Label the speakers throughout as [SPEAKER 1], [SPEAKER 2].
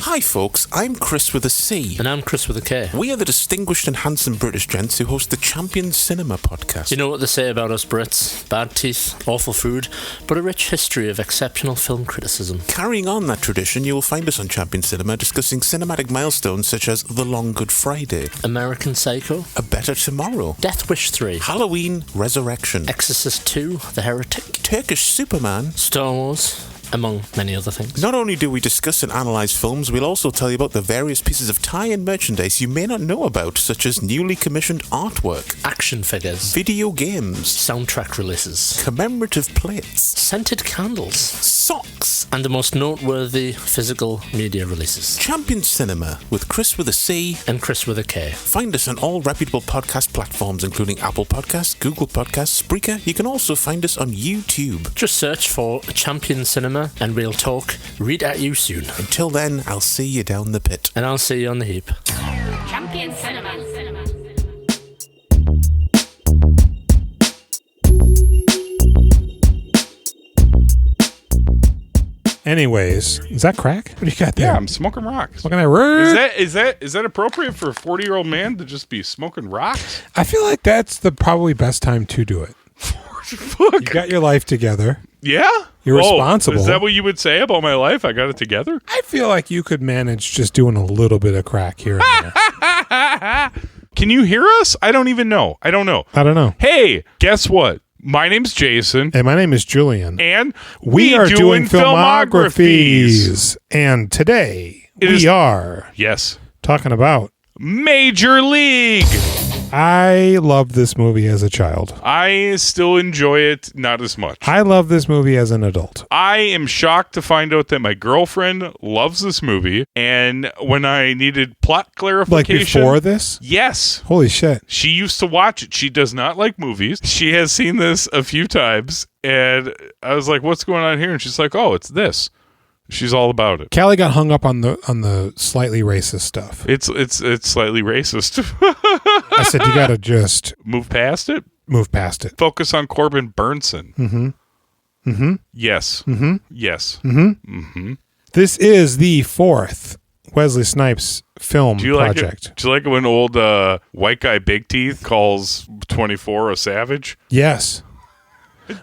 [SPEAKER 1] Hi folks, I'm Chris with a C.
[SPEAKER 2] And I'm Chris with a K.
[SPEAKER 1] We are the distinguished and handsome British gents who host the Champion Cinema podcast.
[SPEAKER 2] You know what they say about us Brits? Bad teeth, awful food, but a rich history of exceptional film criticism.
[SPEAKER 1] Carrying on that tradition, you will find us on Champion Cinema discussing cinematic milestones such as The Long Good Friday,
[SPEAKER 2] American Psycho,
[SPEAKER 1] A Better Tomorrow,
[SPEAKER 2] Death Wish 3,
[SPEAKER 1] Halloween Resurrection,
[SPEAKER 2] Exorcist 2, The Heretic,
[SPEAKER 1] Turkish Superman,
[SPEAKER 2] Star Wars, among many other things.
[SPEAKER 1] Not only do we discuss and analyse films, we'll also tell you about the various pieces of tie-in merchandise you may not know about, such as newly commissioned artwork,
[SPEAKER 2] action figures,
[SPEAKER 1] video games,
[SPEAKER 2] soundtrack releases,
[SPEAKER 1] commemorative plates,
[SPEAKER 2] scented candles,
[SPEAKER 1] socks,
[SPEAKER 2] and the most noteworthy physical media releases.
[SPEAKER 1] Champion Cinema with Chris with a C
[SPEAKER 2] and Chris with a K.
[SPEAKER 1] Find us on all reputable podcast platforms, including Apple Podcasts, Google Podcasts, Spreaker. You can also find us on YouTube.
[SPEAKER 2] Just search for Champion Cinema and we'll talk. Read at you soon.
[SPEAKER 1] Until then, I'll see you down the pit.
[SPEAKER 2] And I'll see you on the heap.
[SPEAKER 3] Champion Cinema.
[SPEAKER 4] Anyways, is that crack? What do you got there?
[SPEAKER 5] Yeah, I'm smoking rocks.
[SPEAKER 4] Smoking that rock?
[SPEAKER 5] Is that appropriate for a 40-year-old man to just be smoking rocks?
[SPEAKER 4] I feel like that's the probably best time to do it. You got your life together.
[SPEAKER 5] Yeah?
[SPEAKER 4] You're responsible.
[SPEAKER 5] Is that what you would say about my life? I got it together?
[SPEAKER 4] I feel like you could manage just doing a little bit of crack here and there.
[SPEAKER 5] Can you hear us? I don't even know. I don't know. Hey, guess what? My name's Jason.
[SPEAKER 4] And my name is Julian.
[SPEAKER 5] And
[SPEAKER 4] we are doing filmographies. And today we are talking about
[SPEAKER 5] Major League.
[SPEAKER 4] I loved this movie as a child.
[SPEAKER 5] I still enjoy it, not as much.
[SPEAKER 4] I love this movie as an adult.
[SPEAKER 5] I am shocked to find out that my girlfriend loves this movie, and when I needed plot clarification...
[SPEAKER 4] Like before this?
[SPEAKER 5] Yes.
[SPEAKER 4] Holy shit.
[SPEAKER 5] She used to watch it. She does not like movies. She has seen this a few times, and I was like, what's going on here? And she's like, oh, it's this. She's all about it.
[SPEAKER 4] Callie got hung up on the slightly racist stuff.
[SPEAKER 5] It's slightly racist.
[SPEAKER 4] I said you gotta just
[SPEAKER 5] move past it.
[SPEAKER 4] Focus
[SPEAKER 5] on Corbin Burnson.
[SPEAKER 4] Mm-hmm.
[SPEAKER 5] Yes.
[SPEAKER 4] Mm-hmm.
[SPEAKER 5] Yes.
[SPEAKER 4] Mm-hmm.
[SPEAKER 5] Mm-hmm.
[SPEAKER 4] This is the fourth Wesley Snipes film project.
[SPEAKER 5] Do you like it when old white guy Big Teeth calls 24 a savage?
[SPEAKER 4] Yes.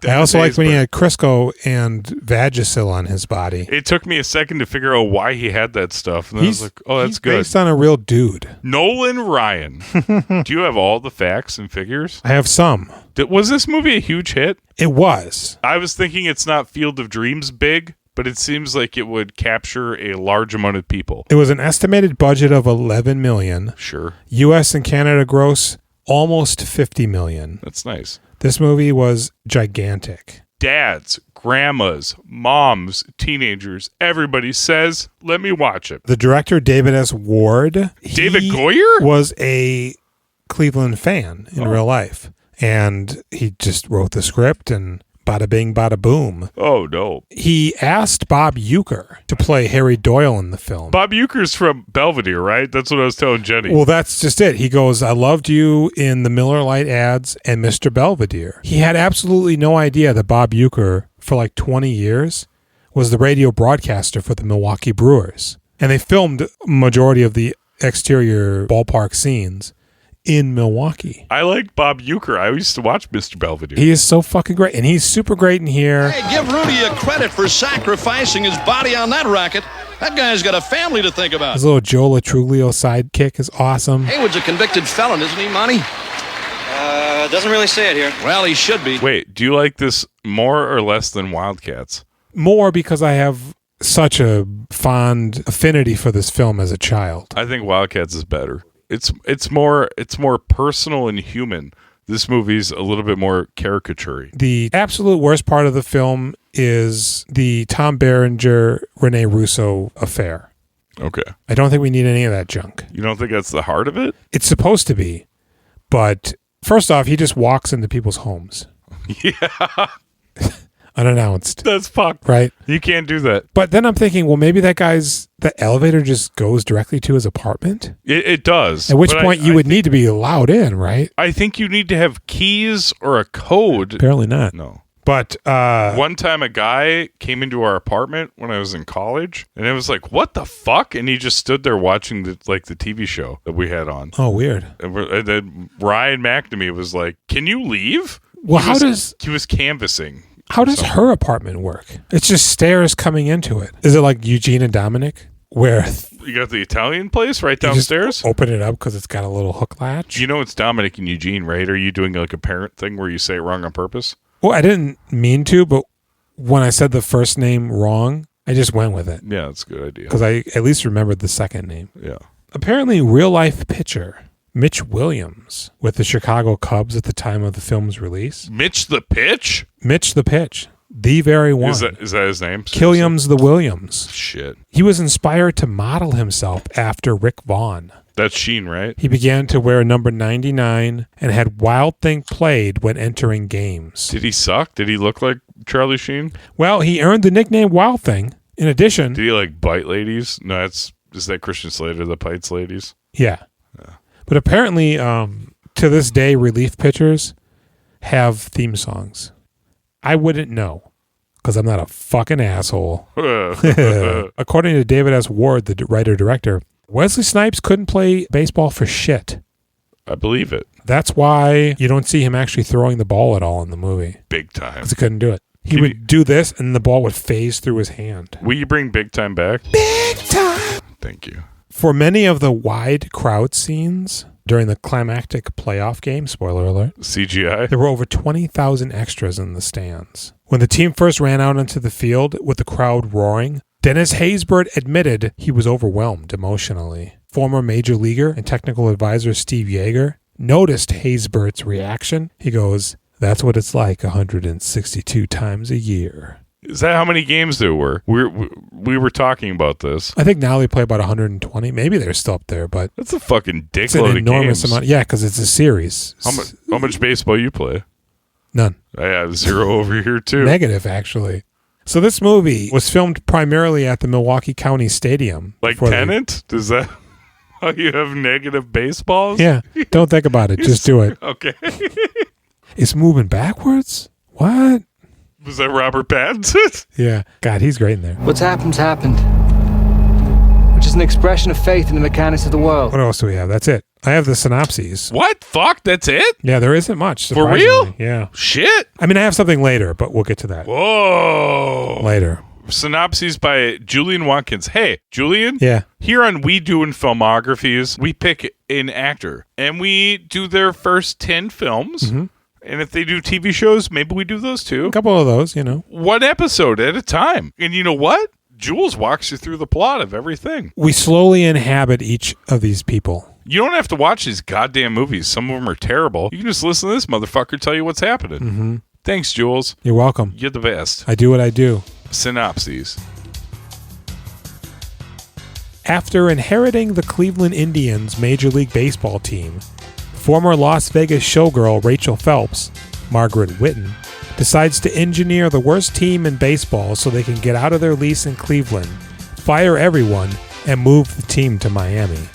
[SPEAKER 4] I also like when he had Crisco and Vagisil on his body.
[SPEAKER 5] It took me a second to figure out why he had that stuff. And I was like, oh, that's good.
[SPEAKER 4] He's based on a real dude.
[SPEAKER 5] Nolan Ryan. Do you have all the facts and figures?
[SPEAKER 4] I have some.
[SPEAKER 5] Was this movie a huge hit?
[SPEAKER 4] It was.
[SPEAKER 5] I was thinking it's not Field of Dreams big, but it seems like it would capture a large amount of people.
[SPEAKER 4] It was an estimated budget of $11 million.
[SPEAKER 5] Sure.
[SPEAKER 4] U.S. and Canada gross almost $50 million.
[SPEAKER 5] That's nice.
[SPEAKER 4] This movie was gigantic.
[SPEAKER 5] Dads, grandmas, moms, teenagers, everybody says, let me watch it.
[SPEAKER 4] The director, David S. Ward.
[SPEAKER 5] David Goyer?
[SPEAKER 4] Was a Cleveland fan in real life. And he just wrote the script and bada bing, bada boom.
[SPEAKER 5] Oh, no.
[SPEAKER 4] He asked Bob Uecker to play Harry Doyle in the film.
[SPEAKER 5] Bob Uecker's from Belvedere, right? That's what I was telling Jenny.
[SPEAKER 4] Well, that's just it. He goes, I loved you in the Miller Lite ads and Mr. Belvedere. He had absolutely no idea that Bob Uecker, for like 20 years, was the radio broadcaster for the Milwaukee Brewers. And they filmed majority of the exterior ballpark scenes in Milwaukee.
[SPEAKER 5] I like Bob Uecker. I used to watch Mr. Belvedere.
[SPEAKER 4] He is so fucking great, and he's super great in here.
[SPEAKER 6] Hey, give Rudy a credit for sacrificing his body on that rocket. That guy's got a family to think about.
[SPEAKER 4] His little Joe Latruglio sidekick is awesome.
[SPEAKER 6] Haywood's a convicted felon, isn't he, Monty?
[SPEAKER 7] Doesn't really say it here.
[SPEAKER 6] Well, he should be.
[SPEAKER 5] Wait, do you like this more or less than Wildcats?
[SPEAKER 4] More because I have such a fond affinity for this film as a child.
[SPEAKER 5] I think Wildcats is better. It's more personal and human. This movie's a little bit more caricature-y.
[SPEAKER 4] The absolute worst part of the film is the Tom Berenger, Rene Russo affair.
[SPEAKER 5] Okay.
[SPEAKER 4] I don't think we need any of that junk.
[SPEAKER 5] You don't think that's the heart of it?
[SPEAKER 4] It's supposed to be. But first off, he just walks into people's homes.
[SPEAKER 5] Yeah.
[SPEAKER 4] Unannounced.
[SPEAKER 5] That's fucked.
[SPEAKER 4] Right?
[SPEAKER 5] You can't do that.
[SPEAKER 4] But then I'm thinking, well, maybe the elevator just goes directly to his apartment?
[SPEAKER 5] It does.
[SPEAKER 4] At which point you would need to be allowed in, right?
[SPEAKER 5] I think you need to have keys or a code.
[SPEAKER 4] Apparently not.
[SPEAKER 5] No.
[SPEAKER 4] But
[SPEAKER 5] one time a guy came into our apartment when I was in college, and it was like, what the fuck? And he just stood there watching the TV show that we had on.
[SPEAKER 4] Oh, weird.
[SPEAKER 5] And then Ryan McNamee was like, can you leave?
[SPEAKER 4] Well,
[SPEAKER 5] He was canvassing.
[SPEAKER 4] How does her apartment work? It's just stairs coming into it. Is it like Eugene and Dominic, where
[SPEAKER 5] You got the Italian place right
[SPEAKER 4] you just
[SPEAKER 5] downstairs?
[SPEAKER 4] open it up because it's got a little hook latch?
[SPEAKER 5] You know it's Dominic and Eugene, right? Are you doing like a parent thing where you say it wrong on purpose?
[SPEAKER 4] Well, I didn't mean to, but when I said the first name wrong, I just went with it.
[SPEAKER 5] Yeah, that's a good idea.
[SPEAKER 4] Because I at least remembered the second name.
[SPEAKER 5] Yeah.
[SPEAKER 4] Apparently, real-life pitcher Mitch Williams with the Chicago Cubs at the time of the film's release.
[SPEAKER 5] Mitch the Pitch?
[SPEAKER 4] Mitch the Pitch. The very one.
[SPEAKER 5] Is that his name?
[SPEAKER 4] Killiams the Williams.
[SPEAKER 5] Shit.
[SPEAKER 4] He was inspired to model himself after Rick Vaughn.
[SPEAKER 5] That's Sheen, right?
[SPEAKER 4] He began to wear number 99 and had Wild Thing played when entering games.
[SPEAKER 5] Did he suck? Did he look like Charlie Sheen?
[SPEAKER 4] Well, he earned the nickname Wild Thing. In addition...
[SPEAKER 5] Did he like bite ladies? No, is that Christian Slater that bites ladies?
[SPEAKER 4] Yeah. But apparently, to this day, relief pitchers have theme songs. I wouldn't know, because I'm not a fucking asshole. According to David S. Ward, the writer-director, Wesley Snipes couldn't play baseball for shit.
[SPEAKER 5] I believe it.
[SPEAKER 4] That's why you don't see him actually throwing the ball at all in the movie.
[SPEAKER 5] Big Time.
[SPEAKER 4] Because he couldn't do it. He would do this, and the ball would phase through his hand.
[SPEAKER 5] Will you bring Big Time back?
[SPEAKER 4] Big Time!
[SPEAKER 5] Thank you.
[SPEAKER 4] For many of the wide crowd scenes during the climactic playoff game, spoiler alert,
[SPEAKER 5] CGI?
[SPEAKER 4] there were over 20,000 extras in the stands. When the team first ran out onto the field with the crowd roaring, Dennis Haysbert admitted he was overwhelmed emotionally. Former major leaguer and technical advisor Steve Yeager noticed Haysbert's reaction. He goes, "That's what it's like 162 times a year."
[SPEAKER 5] Is that how many games there were? We were talking about this.
[SPEAKER 4] I think now they play about 120. Maybe they're still up there, but
[SPEAKER 5] that's a fucking dickload
[SPEAKER 4] it's an enormous
[SPEAKER 5] of games.
[SPEAKER 4] amount. Yeah, because it's a series.
[SPEAKER 5] How much baseball you play?
[SPEAKER 4] None.
[SPEAKER 5] I have 0 over here too.
[SPEAKER 4] Negative, actually. So this movie was filmed primarily at the Milwaukee County Stadium.
[SPEAKER 5] Like Tenet? Does that how you have negative baseballs?
[SPEAKER 4] Yeah. Don't think about it. Just do it.
[SPEAKER 5] Okay.
[SPEAKER 4] It's moving backwards? What?
[SPEAKER 5] Was that Robert Pattinson?
[SPEAKER 4] Yeah. God, he's great in there.
[SPEAKER 8] What's happened's happened. Which is an expression of faith in the mechanics of the world.
[SPEAKER 4] What else do we have? That's it. I have the synopses.
[SPEAKER 5] What? Fuck, that's it?
[SPEAKER 4] Yeah, there isn't much.
[SPEAKER 5] For real?
[SPEAKER 4] Yeah.
[SPEAKER 5] Shit.
[SPEAKER 4] I mean, I have something later, but we'll get to that.
[SPEAKER 5] Whoa.
[SPEAKER 4] Later.
[SPEAKER 5] Synopses by Julian Watkins. Hey, Julian?
[SPEAKER 4] Yeah.
[SPEAKER 5] Here on We Doing Filmographies, we pick an actor, and we do their first 10 films.
[SPEAKER 4] Mm-hmm.
[SPEAKER 5] And if they do TV shows, maybe we do those too.
[SPEAKER 4] A couple of those, you know.
[SPEAKER 5] One episode at a time. And you know what? Jules walks you through the plot of everything.
[SPEAKER 4] We slowly inhabit each of these people.
[SPEAKER 5] You don't have to watch these goddamn movies. Some of them are terrible. You can just listen to this motherfucker tell you what's happening.
[SPEAKER 4] Mm-hmm.
[SPEAKER 5] Thanks, Jules.
[SPEAKER 4] You're welcome.
[SPEAKER 5] You're the best.
[SPEAKER 4] I do what I do.
[SPEAKER 5] Synopses.
[SPEAKER 4] After inheriting the Cleveland Indians Major League Baseball team, former Las Vegas showgirl Rachel Phelps, Margaret Whitten, decides to engineer the worst team in baseball so they can get out of their lease in Cleveland, fire everyone, and move the team to Miami.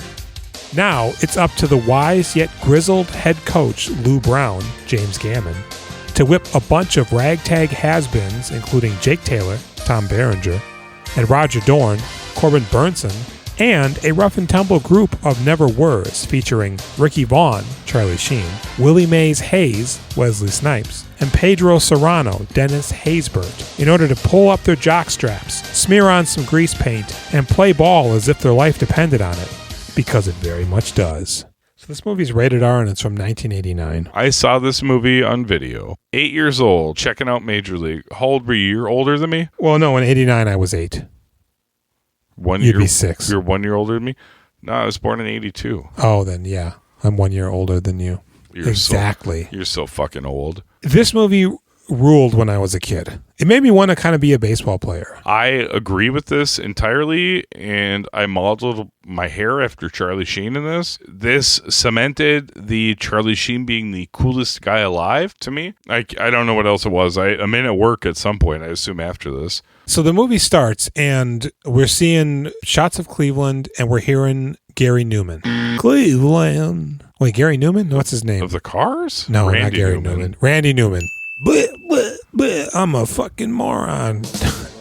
[SPEAKER 4] Now, it's up to the wise yet grizzled head coach Lou Brown, James Gammon, to whip a bunch of ragtag has-beens, including Jake Taylor, Tom Berenger, and Roger Dorn, Corbin Burnson, and a rough-and-tumble group of never-weres featuring Ricky Vaughn, Charlie Sheen, Willie Mays Hayes, Wesley Snipes, and Pedro Serrano, Dennis Haysbert, in order to pull up their jockstraps, smear on some grease paint, and play ball as if their life depended on it, because it very much does. So this movie's rated R and it's from 1989.
[SPEAKER 5] I saw this movie on video. 8 years old, checking out Major League. How old were you? You're older than me?
[SPEAKER 4] Well, no, in 89 I was 8. You'd be 6.
[SPEAKER 5] You're 1 year older than me? No, I was born in 82.
[SPEAKER 4] Oh, then yeah. I'm 1 year older than you. Exactly.
[SPEAKER 5] You're so fucking old.
[SPEAKER 4] This movie ruled when I was a kid. It made me want to kind of be a baseball player.
[SPEAKER 5] I agree with this entirely, and I modeled my hair after Charlie Sheen in this. This cemented the Charlie Sheen being the coolest guy alive to me. I don't know what else it was. I'm in at work at some point, I assume after this.
[SPEAKER 4] So the movie starts, and we're seeing shots of Cleveland, and we're hearing Gary Newman. Cleveland. Wait, Gary Newman? What's his name?
[SPEAKER 5] Of the Cars?
[SPEAKER 4] No,
[SPEAKER 5] Randy
[SPEAKER 4] not Gary Newman. Randy Newman. I'm a fucking moron.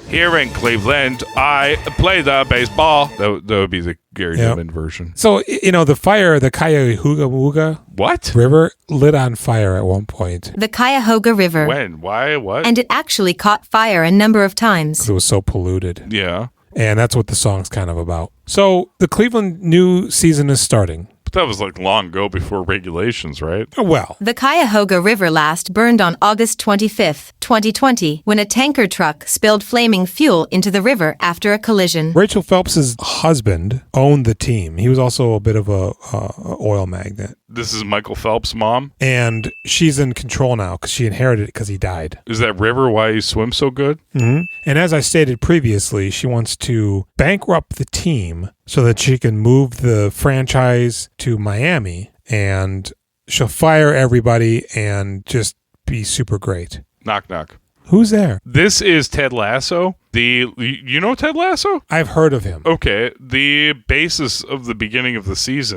[SPEAKER 5] Here in Cleveland, I play the baseball. That would be the Gary Newman version.
[SPEAKER 4] So, the Cuyahoga
[SPEAKER 5] What?
[SPEAKER 4] River lit on fire at one point.
[SPEAKER 9] The Cuyahoga River.
[SPEAKER 5] When? Why? What?
[SPEAKER 9] And it actually caught fire a number of times.
[SPEAKER 4] 'Cause it was so polluted.
[SPEAKER 5] Yeah.
[SPEAKER 4] And that's what the song's kind of about. So, the Cleveland new season is starting.
[SPEAKER 5] But that was like long ago before regulations, right?
[SPEAKER 4] Well,
[SPEAKER 9] The Cuyahoga River last burned on August 25th, 2020, when a tanker truck spilled flaming fuel into the river after a collision.
[SPEAKER 4] Rachel Phelps' husband owned the team. He was also a bit of a oil magnate.
[SPEAKER 5] This is Michael Phelps' mom.
[SPEAKER 4] And she's in control now because she inherited it because he died.
[SPEAKER 5] Is that river why he swims so good?
[SPEAKER 4] Mm-hmm. And as I stated previously, she wants to bankrupt the team so that she can move the franchise to Miami, and she'll fire everybody and just be super great.
[SPEAKER 5] Knock, knock.
[SPEAKER 4] Who's there?
[SPEAKER 5] This is Ted Lasso. You know Ted Lasso?
[SPEAKER 4] I've heard of him.
[SPEAKER 5] Okay. The basis of the beginning of the series.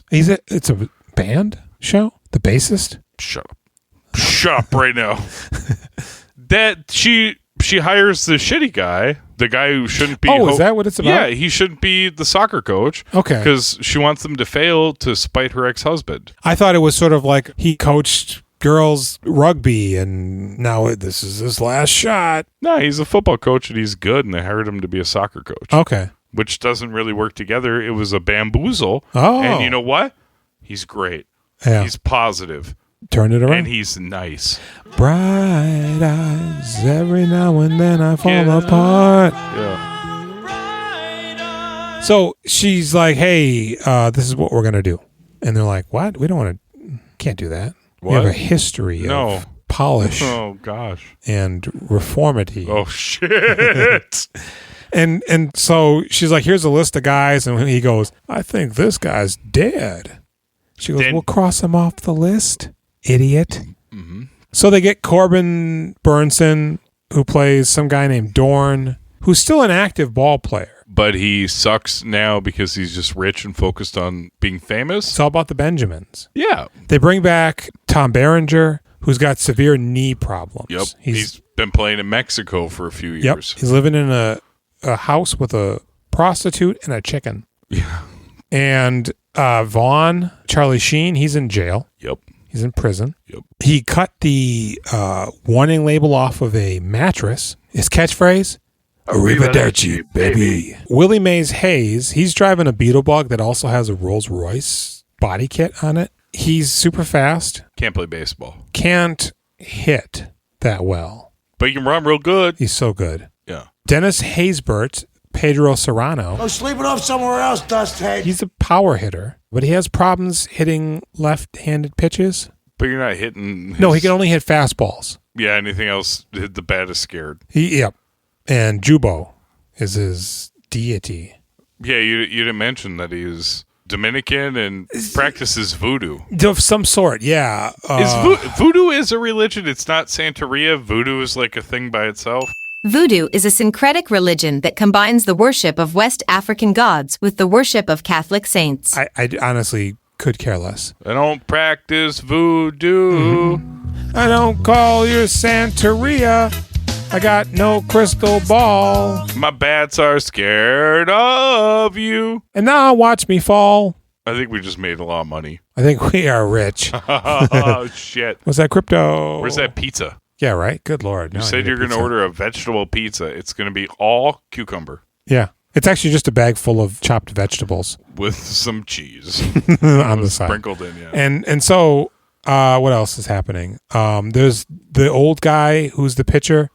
[SPEAKER 4] It's a band show? The bassist?
[SPEAKER 5] Shut up. Shut up right now. That she hires the shitty guy, the guy who shouldn't be.
[SPEAKER 4] Oh, is that what it's about?
[SPEAKER 5] Yeah, he shouldn't be the soccer coach.
[SPEAKER 4] Okay.
[SPEAKER 5] Because she wants them to fail to spite her ex-husband.
[SPEAKER 4] I thought it was sort of like he coached girls rugby and now this is his last shot.
[SPEAKER 5] No, he's a football coach and he's good, and they hired him to be a soccer coach.
[SPEAKER 4] Okay.
[SPEAKER 5] Which doesn't really work together. It was a bamboozle.
[SPEAKER 4] Oh.
[SPEAKER 5] And you know what? He's great.
[SPEAKER 4] Yeah.
[SPEAKER 5] He's positive.
[SPEAKER 4] Turn it around.
[SPEAKER 5] And he's nice.
[SPEAKER 4] Bright eyes, every now and then I fall apart.
[SPEAKER 5] Yeah.
[SPEAKER 4] So she's like, hey, this is what we're going to do. And they're like, what? We don't want to, can't do that.
[SPEAKER 5] What?
[SPEAKER 4] We have a history of polish
[SPEAKER 5] Oh, gosh.
[SPEAKER 4] and reformity.
[SPEAKER 5] Oh, shit.
[SPEAKER 4] And so she's like, here's a list of guys. And he goes, I think this guy's dead. She goes, we'll cross him off the list, idiot.
[SPEAKER 5] Mm-hmm.
[SPEAKER 4] So they get Corbin Burnson, who plays some guy named Dorn, who's still an active ball player.
[SPEAKER 5] But he sucks now because he's just rich and focused on being famous.
[SPEAKER 4] It's all about the Benjamins.
[SPEAKER 5] Yeah.
[SPEAKER 4] They bring back Tom Berenger, who's got severe knee problems.
[SPEAKER 5] Yep. He's been playing in Mexico for a few years.
[SPEAKER 4] Yep. He's living in a house with a prostitute and a chicken.
[SPEAKER 5] Yeah.
[SPEAKER 4] And Vaughn, Charlie Sheen, he's in jail.
[SPEAKER 5] Yep.
[SPEAKER 4] He's in prison.
[SPEAKER 5] Yep.
[SPEAKER 4] He cut the warning label off of a mattress. His catchphrase, Arrivederci, baby. Willie Mays Hayes, he's driving a Beetlebug that also has a Rolls Royce body kit on it. He's super fast.
[SPEAKER 5] Can't play baseball.
[SPEAKER 4] Can't hit that well.
[SPEAKER 5] But he can run real good.
[SPEAKER 4] He's so good.
[SPEAKER 5] Yeah.
[SPEAKER 4] Dennis Haysbert, Pedro Serrano.
[SPEAKER 10] Go sleep it off somewhere else, Dusthead.
[SPEAKER 4] He's a power hitter, but he has problems hitting left-handed pitches.
[SPEAKER 5] But you're not hitting...
[SPEAKER 4] No, he can only hit fastballs.
[SPEAKER 5] Yeah, anything else, the bat is scared.
[SPEAKER 4] Yep. And Jubo is his deity.
[SPEAKER 5] Yeah, you didn't mention that he's Dominican and practices voodoo.
[SPEAKER 4] Of some sort, yeah.
[SPEAKER 5] Voodoo is a religion. It's not Santeria. Voodoo is like a thing by itself.
[SPEAKER 9] Voodoo is a syncretic religion that combines the worship of West African gods with the worship of Catholic saints.
[SPEAKER 4] I honestly could care less.
[SPEAKER 5] I don't practice voodoo.
[SPEAKER 4] Mm-hmm. I don't call you Santeria. I got no crystal ball.
[SPEAKER 5] My bats are scared of you.
[SPEAKER 4] And now watch me fall.
[SPEAKER 5] I think we just made a lot of money.
[SPEAKER 4] I think we are rich.
[SPEAKER 5] Oh, shit.
[SPEAKER 4] What's that crypto?
[SPEAKER 5] Where's that pizza?
[SPEAKER 4] Yeah, right? Good Lord.
[SPEAKER 5] You said you're going to order a vegetable pizza. It's going to be all cucumber.
[SPEAKER 4] Yeah. It's actually just a bag full of chopped vegetables.
[SPEAKER 5] With some cheese.
[SPEAKER 4] On the side.
[SPEAKER 5] Sprinkled in, yeah.
[SPEAKER 4] And so, what else is happening? There's the old guy who's the pitcher.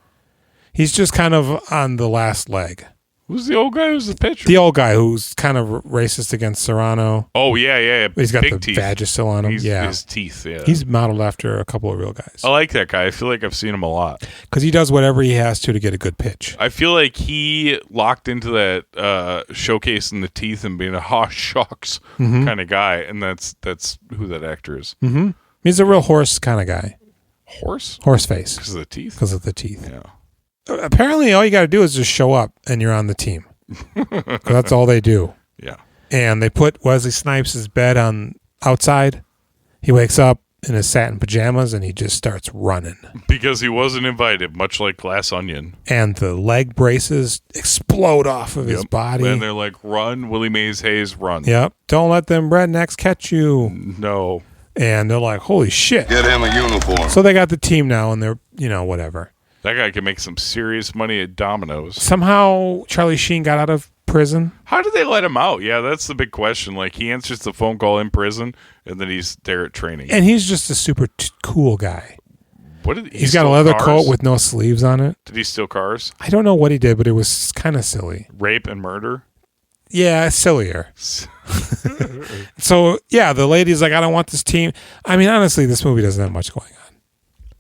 [SPEAKER 4] He's just kind of on the last leg.
[SPEAKER 5] Who's the old guy who's the pitcher?
[SPEAKER 4] The old guy who's kind of racist against Serrano.
[SPEAKER 5] Oh, yeah.
[SPEAKER 4] He's got
[SPEAKER 5] big
[SPEAKER 4] the
[SPEAKER 5] teeth.
[SPEAKER 4] Vagisil on him.
[SPEAKER 5] His teeth, yeah.
[SPEAKER 4] He's modeled after a couple of real guys.
[SPEAKER 5] I like that guy. I feel like I've seen him a lot.
[SPEAKER 4] Because he does whatever he has to get a good pitch.
[SPEAKER 5] I feel like he locked into that showcasing the teeth and being a shucks kind of guy, and that's who that actor is.
[SPEAKER 4] Mm-hmm. He's a real horse kind of guy.
[SPEAKER 5] Horse?
[SPEAKER 4] Horse face.
[SPEAKER 5] Because of the teeth?
[SPEAKER 4] Because of the teeth.
[SPEAKER 5] Yeah.
[SPEAKER 4] Apparently, all you got to do is just show up, and you're on the team. That's all they do.
[SPEAKER 5] Yeah.
[SPEAKER 4] And they put Wesley Snipes' bed on outside. He wakes up. in his satin pajamas, and he just starts running.
[SPEAKER 5] Because he wasn't invited, much like Glass Onion.
[SPEAKER 4] And the leg braces explode off of his body.
[SPEAKER 5] And they're like, run, Willie Mays Hayes, run.
[SPEAKER 4] Yep. Don't let them rednecks catch you.
[SPEAKER 5] No.
[SPEAKER 4] And they're like, holy shit.
[SPEAKER 11] Get him a uniform.
[SPEAKER 4] So they got the team now, and they're, whatever.
[SPEAKER 5] That guy can make some serious money at Domino's.
[SPEAKER 4] Somehow Charlie Sheen got out of prison.
[SPEAKER 5] How did they let him out? Yeah, that's the big question. Like, he answers the phone call in prison, and then he's there at training.
[SPEAKER 4] And he's just a super cool guy.
[SPEAKER 5] What did
[SPEAKER 4] he's got a leather coat with no sleeves on it.
[SPEAKER 5] Did he steal cars?
[SPEAKER 4] I don't know what he did, but it was kind of silly.
[SPEAKER 5] Rape and murder?
[SPEAKER 4] Yeah, sillier. So, yeah, the lady's like, I don't want this team. I mean, honestly, this movie doesn't have much going on.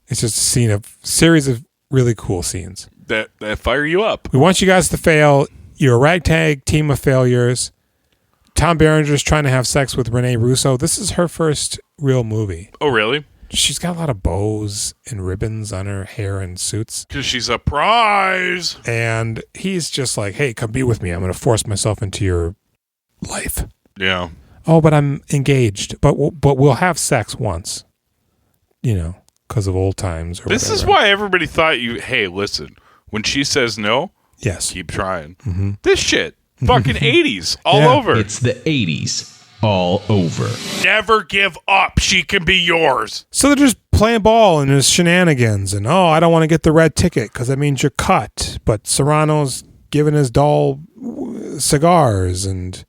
[SPEAKER 4] It's just a series of really cool scenes.
[SPEAKER 5] That fire you up.
[SPEAKER 4] We want you guys to fail. You're a ragtag team of failures. Tom Berenger's trying to have sex with Renee Russo. This is her first real movie.
[SPEAKER 5] Oh, really?
[SPEAKER 4] She's got a lot of bows and ribbons on her hair and suits.
[SPEAKER 5] Because she's a prize.
[SPEAKER 4] And he's just like, hey, come be with me. I'm going to force myself into your life.
[SPEAKER 5] Yeah.
[SPEAKER 4] Oh, but I'm engaged. But we'll have sex once. Because of old times or
[SPEAKER 5] This
[SPEAKER 4] whatever.
[SPEAKER 5] is why everybody thought hey, listen, when she says no,
[SPEAKER 4] yes,
[SPEAKER 5] keep trying.
[SPEAKER 4] Mm-hmm.
[SPEAKER 5] This shit, fucking 80s, all over.
[SPEAKER 12] It's the 80s, all over.
[SPEAKER 5] Never give up. She can be yours.
[SPEAKER 4] So they're just playing ball and there's shenanigans. And, I don't want to get the red ticket because that means you're cut. But Serrano's giving his doll cigars and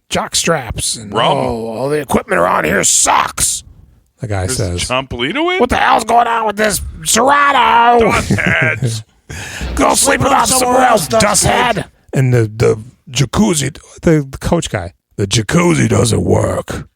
[SPEAKER 4] jock straps. And,
[SPEAKER 5] rum.
[SPEAKER 4] all the equipment around here sucks. The guy says,
[SPEAKER 5] John Polito in?
[SPEAKER 4] What the hell's going on with this Serrano?
[SPEAKER 5] Dustheads.
[SPEAKER 4] Go sleep with us somewhere else, dusthead. And the jacuzzi, the coach guy, the jacuzzi doesn't work.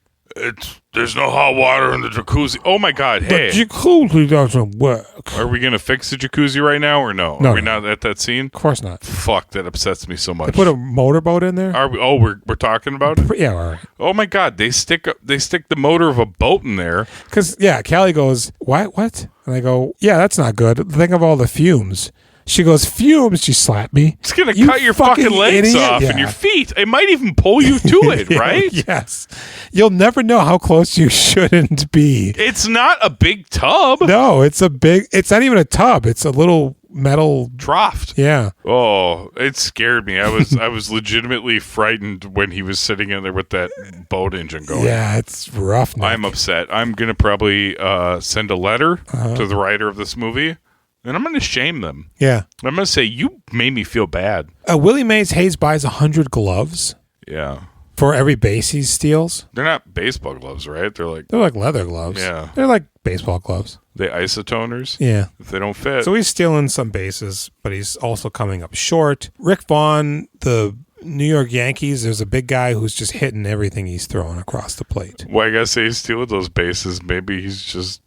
[SPEAKER 5] There's no hot water in the jacuzzi. Oh my God! Hey,
[SPEAKER 4] the jacuzzi doesn't work.
[SPEAKER 5] Are we gonna fix the jacuzzi right now or no?
[SPEAKER 4] No,
[SPEAKER 5] Are we not at that scene?
[SPEAKER 4] Of course not.
[SPEAKER 5] Fuck, that upsets me so much.
[SPEAKER 4] They put a motorboat in there.
[SPEAKER 5] Are we? Oh, we're talking about it.
[SPEAKER 4] Yeah, all right.
[SPEAKER 5] Oh my God, they stick the motor of a boat in there.
[SPEAKER 4] Because Callie goes, what? And I go, yeah, that's not good. Think of all the fumes. She goes, fumes. She slapped me.
[SPEAKER 5] It's gonna cut your fucking legs off and your feet. It might even pull you to it, right?
[SPEAKER 4] Yes. You'll never know how close you shouldn't be.
[SPEAKER 5] It's not a big tub.
[SPEAKER 4] No, it's not even a tub. It's a little metal
[SPEAKER 5] draft.
[SPEAKER 4] Yeah.
[SPEAKER 5] Oh, it scared me. I was legitimately frightened when he was sitting in there with that boat engine going.
[SPEAKER 4] Yeah, it's rough. Nick.
[SPEAKER 5] I'm upset. I'm gonna probably send a letter to the writer of this movie. And I'm going to shame them.
[SPEAKER 4] Yeah.
[SPEAKER 5] I'm going to say, you made me feel bad.
[SPEAKER 4] Willie Mays Hayes buys 100 gloves.
[SPEAKER 5] Yeah.
[SPEAKER 4] For every base he steals.
[SPEAKER 5] They're not baseball gloves, right? They're like
[SPEAKER 4] leather gloves.
[SPEAKER 5] Yeah.
[SPEAKER 4] They're like baseball gloves.
[SPEAKER 5] They isotoners.
[SPEAKER 4] Yeah.
[SPEAKER 5] If they don't fit.
[SPEAKER 4] So he's stealing some bases, but he's also coming up short. Rick Vaughn, the New York Yankees, there's a big guy who's just hitting everything he's throwing across the plate.
[SPEAKER 5] Well, I gotta say he's stealing those bases. Maybe he's just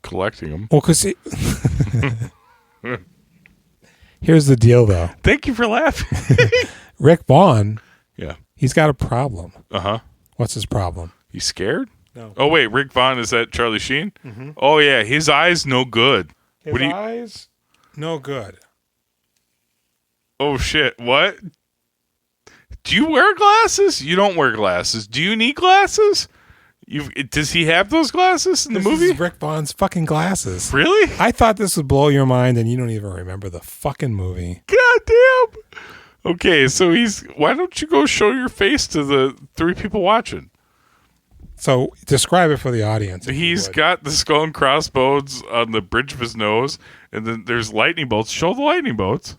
[SPEAKER 5] collecting them.
[SPEAKER 4] Well, because here's the deal, though.
[SPEAKER 5] Thank you for laughing.
[SPEAKER 4] Rick Vaughn,
[SPEAKER 5] yeah,
[SPEAKER 4] he's got a problem.
[SPEAKER 5] Uh-huh.
[SPEAKER 4] What's his problem?
[SPEAKER 5] He's scared?
[SPEAKER 4] No.
[SPEAKER 5] Oh, wait, Rick Vaughn, is that Charlie Sheen?
[SPEAKER 4] Mm-hmm.
[SPEAKER 5] Oh, yeah, his eyes no good.
[SPEAKER 4] His eyes no good.
[SPEAKER 5] Oh, shit, what? Do you wear glasses? You don't wear glasses. Do you need glasses? Does he have those glasses in the movie?
[SPEAKER 4] This is Rick Vaughn's fucking glasses.
[SPEAKER 5] Really?
[SPEAKER 4] I thought this would blow your mind, and you don't even remember the fucking movie.
[SPEAKER 5] God damn. Okay, so why don't you go show your face to the 3 people watching?
[SPEAKER 4] So describe it for the audience.
[SPEAKER 5] He's got the skull and crossbones on the bridge of his nose, and then there's lightning bolts. Show the lightning bolts.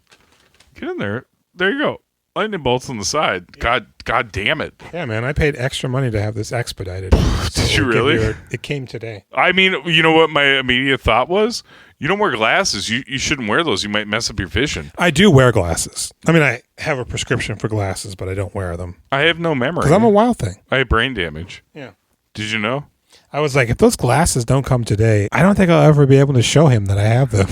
[SPEAKER 5] Get in there. There you go. Lightning bolts on the side. God damn it.
[SPEAKER 4] Yeah, man, I paid extra money to have this expedited.
[SPEAKER 5] Did you really?
[SPEAKER 4] It came today.
[SPEAKER 5] I mean, you know what my immediate thought was? You don't wear glasses. You shouldn't wear those. You might mess up your vision.
[SPEAKER 4] I do wear glasses. I mean, I have a prescription for glasses, but I don't wear them.
[SPEAKER 5] I have no memory.
[SPEAKER 4] Because I'm a wild thing.
[SPEAKER 5] I have brain damage.
[SPEAKER 4] Yeah.
[SPEAKER 5] Did you know?
[SPEAKER 4] I was like, if those glasses don't come today, I don't think I'll ever be able to show him that I have them.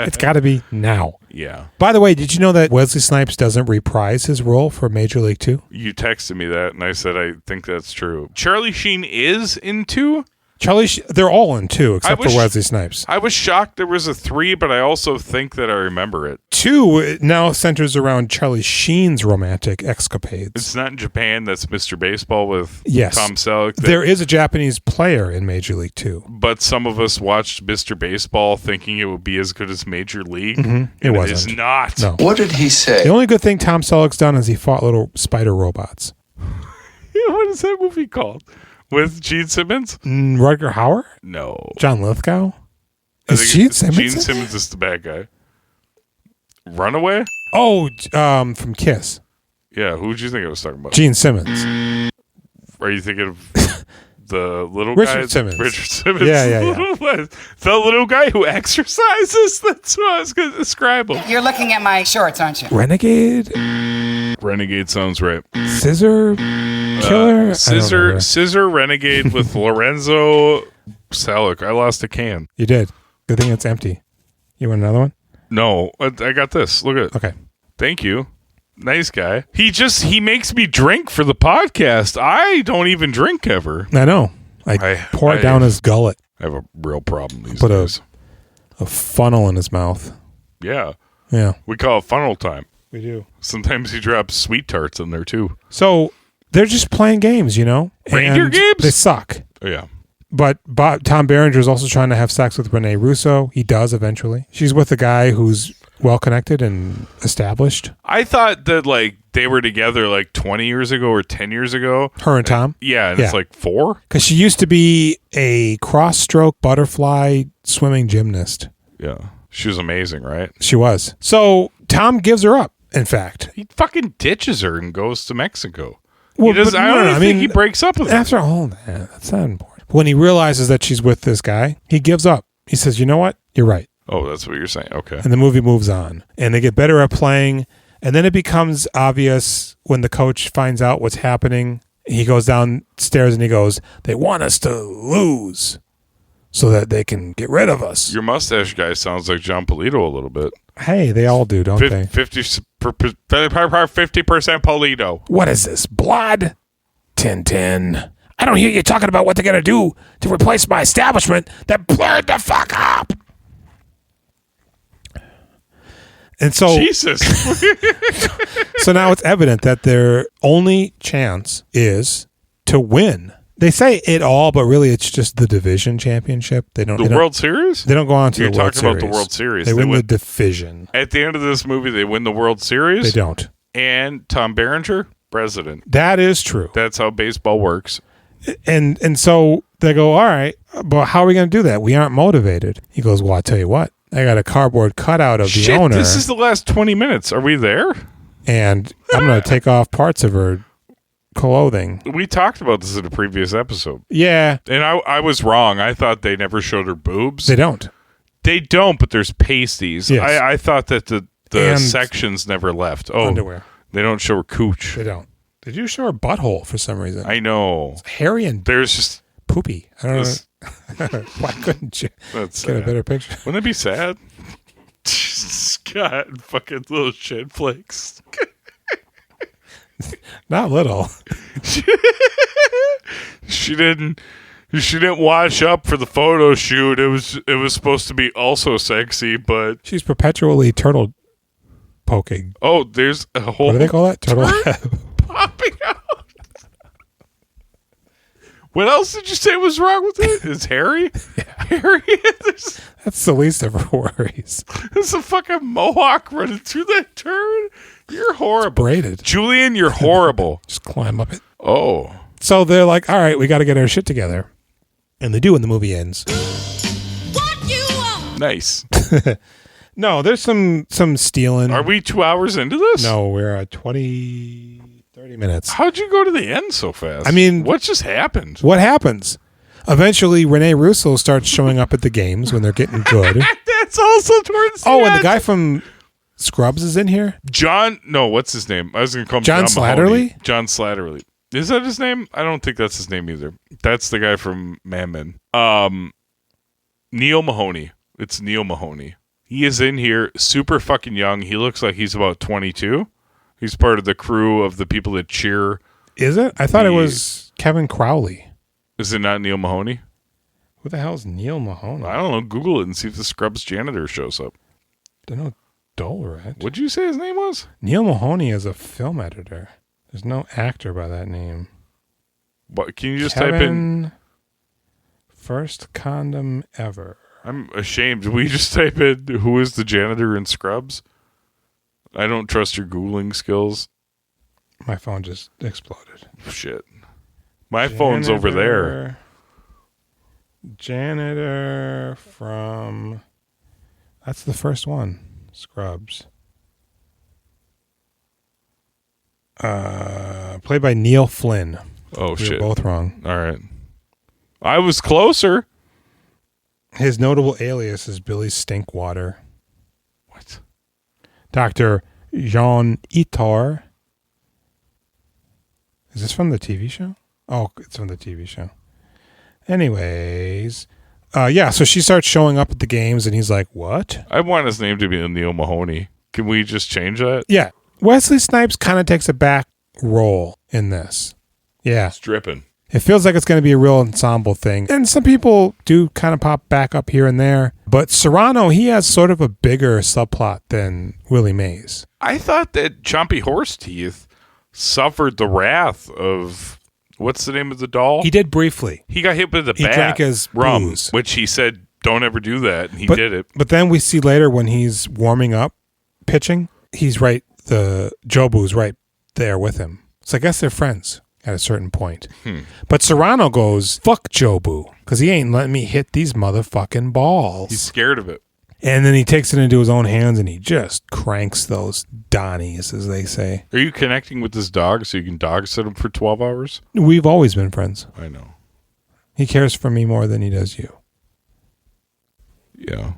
[SPEAKER 4] It's got to be now.
[SPEAKER 5] Yeah.
[SPEAKER 4] By the way, did you know that Wesley Snipes doesn't reprise his role for Major League 2?
[SPEAKER 5] You texted me that, and I said I think that's true. Charlie Sheen is in 2?
[SPEAKER 4] They're all in 2, except for Wesley Snipes.
[SPEAKER 5] I was shocked there was a 3, but I also think that I remember it.
[SPEAKER 4] 2 now centers around Charlie Sheen's romantic escapades.
[SPEAKER 5] It's not in Japan. That's Mr. Baseball with
[SPEAKER 4] Yes.
[SPEAKER 5] Tom Selleck.
[SPEAKER 4] There is a Japanese player in Major League 2.
[SPEAKER 5] But some of us watched Mr. Baseball thinking it would be as good as Major League.
[SPEAKER 4] It wasn't.
[SPEAKER 5] It is not.
[SPEAKER 4] No.
[SPEAKER 10] What did he say?
[SPEAKER 4] The only good thing Tom Selleck's done is he fought little spider robots.
[SPEAKER 5] What is that movie called? With Gene Simmons?
[SPEAKER 4] Rutger Hauer?
[SPEAKER 5] No.
[SPEAKER 4] John Lithgow?
[SPEAKER 5] I
[SPEAKER 4] Is
[SPEAKER 5] think
[SPEAKER 4] Gene Simmons?
[SPEAKER 5] Gene Simmons is the bad guy. Runaway?
[SPEAKER 4] Oh, from Kiss.
[SPEAKER 5] Yeah, who would you think I was talking about?
[SPEAKER 4] Gene Simmons.
[SPEAKER 5] Are you thinking of the little
[SPEAKER 4] Richard
[SPEAKER 5] guy?
[SPEAKER 4] Simmons.
[SPEAKER 5] Richard Simmons.
[SPEAKER 4] Yeah.
[SPEAKER 5] The little guy who exercises? That's what I was going to describe him.
[SPEAKER 11] You're looking at my shorts, aren't you?
[SPEAKER 4] Renegade?
[SPEAKER 5] Renegade sounds right.
[SPEAKER 4] Scissor? Killer?
[SPEAKER 5] Scissor Renegade with Lorenzo Selleck. I lost a can.
[SPEAKER 4] You did. Good thing it's empty. You want another one?
[SPEAKER 5] No, I got this. Look at it.
[SPEAKER 4] Okay.
[SPEAKER 5] Thank you. Nice guy. He makes me drink for the podcast. I don't even drink ever.
[SPEAKER 4] I know. I pour it down his gullet.
[SPEAKER 5] I have a real problem these
[SPEAKER 4] Put
[SPEAKER 5] days.
[SPEAKER 4] a funnel in his mouth.
[SPEAKER 5] Yeah.
[SPEAKER 4] Yeah.
[SPEAKER 5] We call it funnel time.
[SPEAKER 4] We do.
[SPEAKER 5] Sometimes he drops sweet tarts in there too.
[SPEAKER 4] So they're just playing games,
[SPEAKER 5] Reindeer games?
[SPEAKER 4] They suck.
[SPEAKER 5] Oh, yeah.
[SPEAKER 4] But Tom Berenger is also trying to have sex with Renee Russo. He does eventually. She's with a guy who's well-connected and established.
[SPEAKER 5] I thought that, they were together, 20 years ago or 10 years ago.
[SPEAKER 4] Her and Tom?
[SPEAKER 5] Yeah, and it's 4?
[SPEAKER 4] Because she used to be a cross-stroke butterfly swimming gymnast.
[SPEAKER 5] Yeah. She was amazing, right?
[SPEAKER 4] She was. So Tom gives her up, in fact.
[SPEAKER 5] He fucking ditches her and goes to Mexico.
[SPEAKER 4] Well,
[SPEAKER 5] I don't even think he breaks up with her.
[SPEAKER 4] After all that, that's not important. When he realizes that she's with this guy, he gives up. He says, you know what? You're right.
[SPEAKER 5] Oh, that's what you're saying. Okay.
[SPEAKER 4] And the movie moves on. And they get better at playing. And then it becomes obvious when the coach finds out what's happening. He goes downstairs and he goes, they want us to lose so that they can get rid of us.
[SPEAKER 5] Your mustache guy sounds like John Polito a little bit.
[SPEAKER 4] Hey, they all do, don't they?
[SPEAKER 5] 50% Polito.
[SPEAKER 4] What is this, blood? Tintin. I don't hear you talking about what they're going to do to replace my establishment that blurred the fuck up. And so,
[SPEAKER 5] Jesus.
[SPEAKER 4] So now it's evident that their only chance is to win. They say it all, but really it's just the division championship.
[SPEAKER 5] World Series?
[SPEAKER 4] They don't go on to the World Series.
[SPEAKER 5] You're talking about the World Series.
[SPEAKER 4] They win the division.
[SPEAKER 5] At the end of this movie, they win the World Series.
[SPEAKER 4] They don't.
[SPEAKER 5] And Tom Berenger, president.
[SPEAKER 4] That is true.
[SPEAKER 5] That's how baseball works.
[SPEAKER 4] And so they go, all right, but how are we going to do that? We aren't motivated. He goes, well, I'll tell you what. I got a cardboard cutout of the owner.
[SPEAKER 5] This is the last 20 minutes. Are we there?
[SPEAKER 4] And I'm going to take off parts of her clothing.
[SPEAKER 5] We talked about this in a previous episode.
[SPEAKER 4] Yeah.
[SPEAKER 5] And I was wrong. I thought they never showed her boobs.
[SPEAKER 4] They don't.
[SPEAKER 5] They don't, but there's pasties.
[SPEAKER 4] Yes.
[SPEAKER 5] I thought that the sections never left. Oh,
[SPEAKER 4] underwear.
[SPEAKER 5] They don't show her cooch.
[SPEAKER 4] They don't. They do show her butthole for some reason.
[SPEAKER 5] I know.
[SPEAKER 4] It's hairy and
[SPEAKER 5] there's just
[SPEAKER 4] poopy. I don't know. Why couldn't you get a better picture?
[SPEAKER 5] Wouldn't it be sad? God, fucking little shit flakes.
[SPEAKER 4] Not little.
[SPEAKER 5] She didn't wash up for the photo shoot. It was supposed to be also sexy, but
[SPEAKER 4] she's perpetually turtle poking.
[SPEAKER 5] Oh, there's a whole.
[SPEAKER 4] What do they call that? Turtle
[SPEAKER 5] popping out. What else did you say was wrong with it? Is Harry?
[SPEAKER 4] Yeah.
[SPEAKER 5] Harry?
[SPEAKER 4] That's the least of her worries.
[SPEAKER 5] There's a fucking mohawk running through that turn. You're horrible.
[SPEAKER 4] It's braided.
[SPEAKER 5] Julian, you're horrible.
[SPEAKER 4] Just climb up it.
[SPEAKER 5] Oh.
[SPEAKER 4] So they're like, all right, we got to get our shit together. And they do, and the movie ends.
[SPEAKER 3] What you want?
[SPEAKER 5] Nice.
[SPEAKER 4] No, there's some stealing.
[SPEAKER 5] Are we 2 hours into this?
[SPEAKER 4] No, we're at 30 minutes.
[SPEAKER 5] How'd you go to the end so fast?
[SPEAKER 4] I mean,
[SPEAKER 5] what just happened?
[SPEAKER 4] What happens? Eventually, Renee Russo starts showing up at the games when they're getting good.
[SPEAKER 5] That's also towards the
[SPEAKER 4] end.
[SPEAKER 5] And
[SPEAKER 4] the guy from Scrubs is in here?
[SPEAKER 5] What's his name? I was going to call him
[SPEAKER 4] John Slattery?
[SPEAKER 5] John Slattery. Is that his name? I don't think that's his name either. That's the guy from Mad Men. Neil Mahoney. It's Neil Mahoney. He is in here, super fucking young. He looks like he's about 22. He's part of the crew of the people that cheer.
[SPEAKER 4] Is it? I thought it was Kevin Crowley.
[SPEAKER 5] Is it not Neil Mahoney?
[SPEAKER 4] Who the hell's Neil Mahoney?
[SPEAKER 5] I don't know. Google it and see if the Scrubs janitor shows up.
[SPEAKER 4] Don't know. Dolerant.
[SPEAKER 5] What'd you say his name was?
[SPEAKER 4] Neil Mahoney is a film editor. There's no actor by that name.
[SPEAKER 5] But can you just
[SPEAKER 4] Kevin,
[SPEAKER 5] type in
[SPEAKER 4] first condom ever?
[SPEAKER 5] I'm ashamed. Will you just type in who is the janitor in Scrubs? I don't trust your Googling skills.
[SPEAKER 4] My phone just exploded.
[SPEAKER 5] Shit. My phone's over there.
[SPEAKER 4] Janitor from... That's the first one. Scrubs. Played by Neil Flynn.
[SPEAKER 5] Oh, shit.
[SPEAKER 4] We were both wrong.
[SPEAKER 5] All right. I was closer.
[SPEAKER 4] His notable alias is Billy Stinkwater.
[SPEAKER 5] What?
[SPEAKER 4] Dr. Jean Itar. Is this from the TV show? Oh, it's from the TV show. Anyways, so she starts showing up at the games, and he's like, what?
[SPEAKER 5] I want his name to be Neil Mahoney. Can we just change that?
[SPEAKER 4] Yeah. Wesley Snipes kind of takes a back role in this. Yeah.
[SPEAKER 5] Stripping.
[SPEAKER 4] It feels like it's going to be a real ensemble thing. And some people do kind of pop back up here and there. But Serrano, he has sort of a bigger subplot than Willie Mays.
[SPEAKER 5] I thought that Chompy Horse Teeth suffered the wrath of... What's the name of the doll?
[SPEAKER 4] He did briefly.
[SPEAKER 5] He got hit with a bat.
[SPEAKER 4] He drank his
[SPEAKER 5] rum,
[SPEAKER 4] booze.
[SPEAKER 5] which he said, don't ever do that. And he did it.
[SPEAKER 4] But then we see later when he's warming up, pitching, he's right, the Jobu's right there with him. So I guess they're friends at a certain point. But Serrano goes, fuck Jobu, because he ain't letting me hit these motherfucking balls.
[SPEAKER 5] He's scared of it.
[SPEAKER 4] And then he takes it into his own hands and he just cranks those Donnies, as they say.
[SPEAKER 5] Are you connecting with this dog so you can dog sit him for 12 hours?
[SPEAKER 4] We've always been friends.
[SPEAKER 5] I know.
[SPEAKER 4] He cares for me more than he does you.
[SPEAKER 5] Yeah.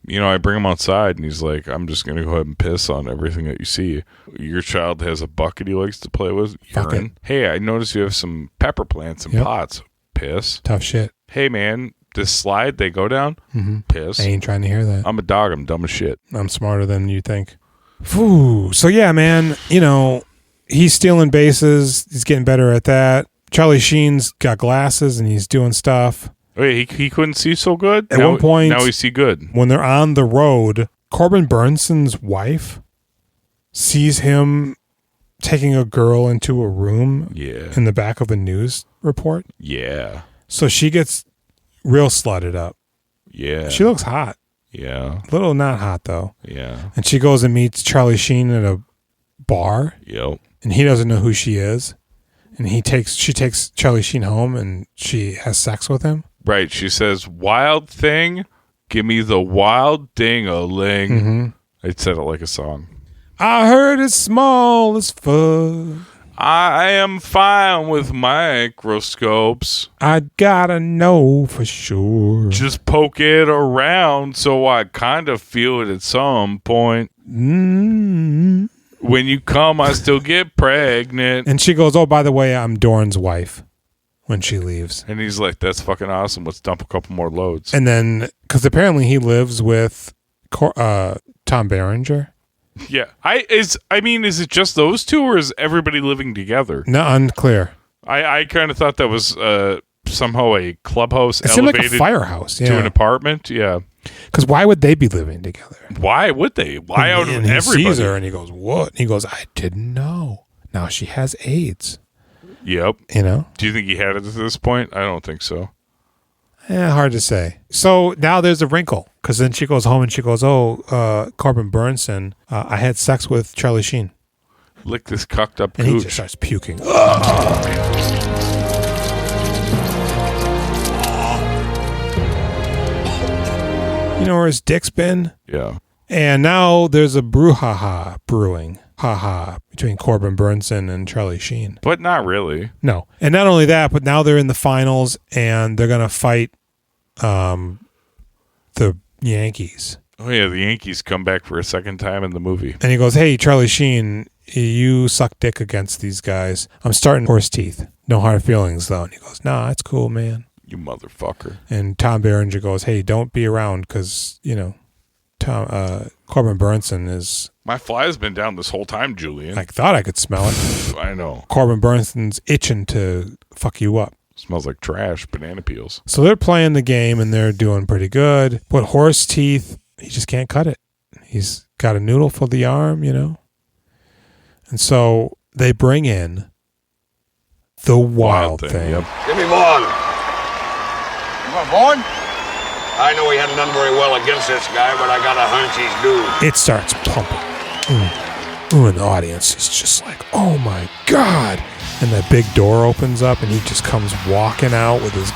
[SPEAKER 5] You know, I bring him outside and he's like, I'm just going to go ahead and piss on everything that you see. Your child has a bucket he likes to play with. Urine. Hey, I noticed you have some pepper plants and pots. Piss.
[SPEAKER 4] Tough shit.
[SPEAKER 5] Hey, man, this slide they go down? Piss.
[SPEAKER 4] I ain't trying to hear that.
[SPEAKER 5] I'm a dog. I'm dumb as shit.
[SPEAKER 4] I'm smarter than you think. Whew. So, yeah, man, you know, he's stealing bases. He's getting better at that. Charlie Sheen's got glasses and he's doing stuff.
[SPEAKER 5] Wait, he couldn't see so good?
[SPEAKER 4] At one point,
[SPEAKER 5] now he see good.
[SPEAKER 4] When they're on the road, Corbin Burnson's wife sees him taking a girl into a room in the back of a news report.
[SPEAKER 5] Yeah.
[SPEAKER 4] So she gets real slutted up.
[SPEAKER 5] Yeah.
[SPEAKER 4] She looks hot.
[SPEAKER 5] Yeah.
[SPEAKER 4] A little not hot, though.
[SPEAKER 5] Yeah.
[SPEAKER 4] And she goes and meets Charlie Sheen at a bar.
[SPEAKER 5] Yep.
[SPEAKER 4] And he doesn't know who she is. And she takes Charlie Sheen home and she has sex with him.
[SPEAKER 5] Right. She says, wild thing, give me the wild ding-a-ling.
[SPEAKER 4] Mm-hmm.
[SPEAKER 5] I said it like a song.
[SPEAKER 4] I heard it's small as fuck.
[SPEAKER 5] I am fine with microscopes.
[SPEAKER 4] I gotta know for sure.
[SPEAKER 5] Just poke it around so I kind of feel it at some point.
[SPEAKER 4] Mm-hmm.
[SPEAKER 5] When you come, I still get pregnant.
[SPEAKER 4] And she goes, oh, by the way, I'm Dorn's wife when she leaves.
[SPEAKER 5] And he's like, that's fucking awesome. Let's dump a couple more loads.
[SPEAKER 4] And then, because apparently he lives with Tom Berenger.
[SPEAKER 5] Yeah. Is it just those two or is everybody living together?
[SPEAKER 4] No, unclear.
[SPEAKER 5] I kind of thought that was somehow a clubhouse
[SPEAKER 4] it seemed
[SPEAKER 5] elevated
[SPEAKER 4] like a firehouse
[SPEAKER 5] to an apartment. Yeah.
[SPEAKER 4] Because why would they be living together?
[SPEAKER 5] Why would they? Why out of
[SPEAKER 4] and he
[SPEAKER 5] everybody?
[SPEAKER 4] sees her and he goes, what? And he goes, I didn't know. Now she has AIDS.
[SPEAKER 5] Yep.
[SPEAKER 4] You know?
[SPEAKER 5] Do you think he had it at this point? I don't think so.
[SPEAKER 4] Hard to say. So now there's a wrinkle because then she goes home and she goes, Corbin Burnson, I had sex with Charlie Sheen.
[SPEAKER 5] Lick this cucked up
[SPEAKER 4] and
[SPEAKER 5] cooch.
[SPEAKER 4] he just starts puking. You know where his dick's been?
[SPEAKER 5] Yeah.
[SPEAKER 4] And now there's a brouhaha brewing. Between Corbin Burnson and Charlie Sheen.
[SPEAKER 5] But not really.
[SPEAKER 4] No. And not only that, but now they're in the finals and they're going to fight the Yankees.
[SPEAKER 5] Oh, yeah. The Yankees come back for a second time in the movie.
[SPEAKER 4] And he goes, hey, Charlie Sheen, you suck dick against these guys. I'm starting horse teeth. No hard feelings, though. And he goes, nah, it's cool, man.
[SPEAKER 5] You motherfucker.
[SPEAKER 4] And Tom Berenger goes, hey, don't be around because, you know, Corbin Burnson is...
[SPEAKER 5] My fly's been down this whole time, Julian.
[SPEAKER 4] I thought I could smell it.
[SPEAKER 5] I know.
[SPEAKER 4] Corbin Burnson's itching to fuck you up.
[SPEAKER 5] Smells like trash, banana peels.
[SPEAKER 4] So they're playing the game and they're doing pretty good. But horse teeth, he just can't cut it. He's got a noodle for the arm, you know. And so they bring in the wild thing.
[SPEAKER 5] Yep.
[SPEAKER 13] Give me one. You want one? I know he hadn't done very well against this guy, but I got a hunch he's due.
[SPEAKER 4] It starts pumping. Ooh, and the audience is just like, oh my God. And that big door opens up and he just comes walking out with his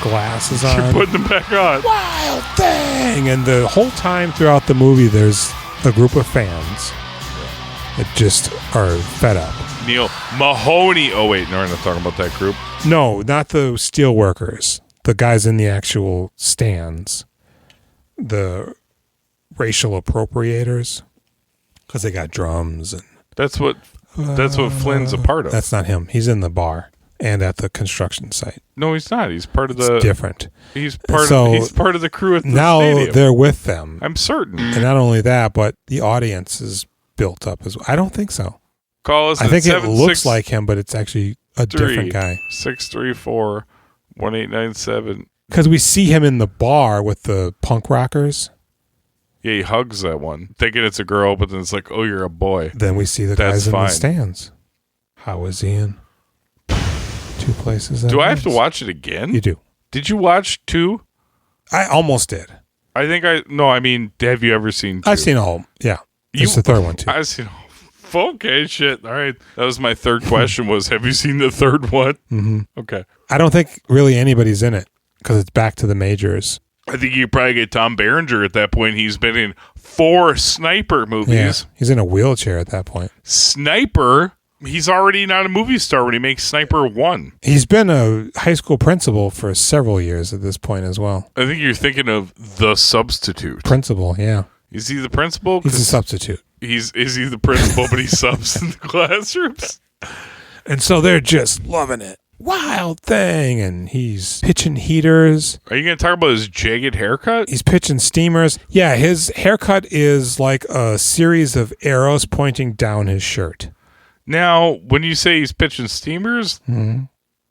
[SPEAKER 4] glasses on.
[SPEAKER 5] You're putting them back on.
[SPEAKER 4] Wild thing! And the whole time throughout the movie, there's a group of fans that just are fed up.
[SPEAKER 5] Neil Mahoney. Oh, wait. No, we're not talking about that group.
[SPEAKER 4] No, not the steel workers. The guys in the actual stands. The racial appropriators. Because they got drums. And
[SPEAKER 5] That's what Flynn's a part of.
[SPEAKER 4] That's not him. He's in the bar and at the construction site.
[SPEAKER 5] No, he's not. He's part of the...
[SPEAKER 4] It's different.
[SPEAKER 5] He's part of the crew at the
[SPEAKER 4] now
[SPEAKER 5] stadium.
[SPEAKER 4] They're with them.
[SPEAKER 5] I'm certain.
[SPEAKER 4] And not only that, but the audience is built up as well. I don't think so.
[SPEAKER 5] Call us
[SPEAKER 4] I think it looks like him, but it's actually a different guy.
[SPEAKER 5] 634-1897.
[SPEAKER 4] Because we see him in the bar with the punk rockers.
[SPEAKER 5] Yeah, he hugs that one, thinking it's a girl, but then it's like, oh, you're a boy.
[SPEAKER 4] Then we see the guys in the stands. How is he in 2 places?
[SPEAKER 5] Do I have to watch it again?
[SPEAKER 4] You do.
[SPEAKER 5] Did you watch 2?
[SPEAKER 4] I almost did.
[SPEAKER 5] I mean, have you ever seen 2?
[SPEAKER 4] I've seen all. Yeah. It's the third one, too.
[SPEAKER 5] I've seen all. Okay, shit. All right. That was my third question was, have you seen the third one?
[SPEAKER 4] Mm-hmm.
[SPEAKER 5] Okay.
[SPEAKER 4] I don't think really anybody's in it because it's back to the majors.
[SPEAKER 5] I think you probably get Tom Berenger at that point. He's been in 4 Sniper movies.
[SPEAKER 4] Yeah, he's in a wheelchair at that point.
[SPEAKER 5] Sniper? He's already not a movie star when he makes Sniper 1.
[SPEAKER 4] He's been a high school principal for several years at this point as well.
[SPEAKER 5] I think you're thinking of The Substitute.
[SPEAKER 4] Principal, yeah.
[SPEAKER 5] Is he the principal?
[SPEAKER 4] He's a substitute.
[SPEAKER 5] Is he the principal, but he subs in the classrooms?
[SPEAKER 4] And so they're just loving it. Wild thing. And he's pitching heaters.
[SPEAKER 5] Are you going to talk about his jagged haircut?
[SPEAKER 4] He's pitching steamers. Yeah, his haircut is like a series of arrows pointing down his shirt.
[SPEAKER 5] Now, when you say he's pitching steamers,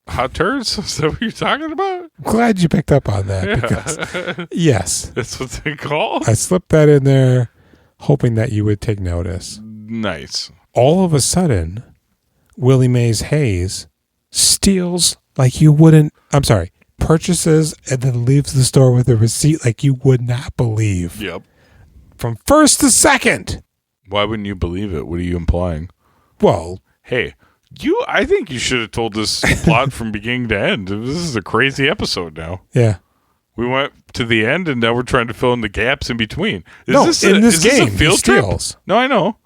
[SPEAKER 5] hot turds? Is that what you're talking about?
[SPEAKER 4] I'm glad you picked up on that.
[SPEAKER 5] Yeah.
[SPEAKER 4] Because, yes.
[SPEAKER 5] That's what they call?
[SPEAKER 4] I slipped that in there hoping that you would take notice.
[SPEAKER 5] Nice.
[SPEAKER 4] All of a sudden, Willie Mays Hayes steals like you wouldn't, purchases and then leaves the store with a receipt like you would not believe.
[SPEAKER 5] Yep.
[SPEAKER 4] From first to second.
[SPEAKER 5] Why wouldn't you believe it? What are you implying?
[SPEAKER 4] Well,
[SPEAKER 5] hey, I think you should have told this plot from beginning to end. This is a crazy episode now.
[SPEAKER 4] Yeah.
[SPEAKER 5] We went to the end, and now we're trying to fill in the gaps in between.
[SPEAKER 4] In this game,
[SPEAKER 5] a field
[SPEAKER 4] he steals.
[SPEAKER 5] Trip? No, I know.